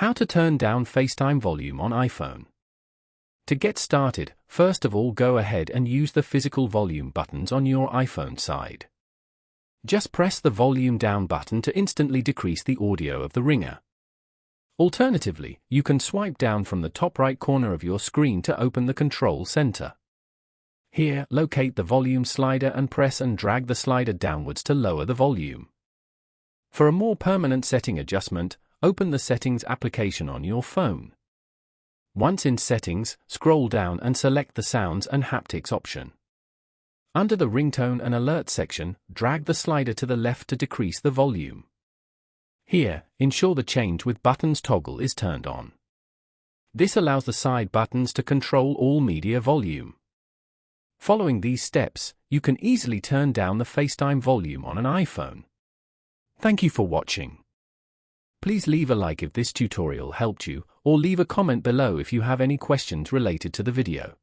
How to turn down FaceTime volume on iPhone. To get started, first of all go ahead and use the physical volume buttons on your iPhone side. Just press the volume down button to instantly decrease the audio of the ringer. Alternatively, you can swipe down from the top right corner of your screen to open the control center. Here, locate the volume slider and press and drag the slider downwards to lower the volume. For a more permanent setting adjustment, open the Settings application on your phone. Once in Settings, scroll down and select the Sounds and Haptics option. Under the Ringtone and Alert section, drag the slider to the left to decrease the volume. Here, ensure the Change with Buttons toggle is turned on. This allows the side buttons to control all media volume. Following these steps, you can easily turn down the FaceTime volume on an iPhone. Thank you for watching. Please leave a like if this tutorial helped you, or leave a comment below if you have any questions related to the video.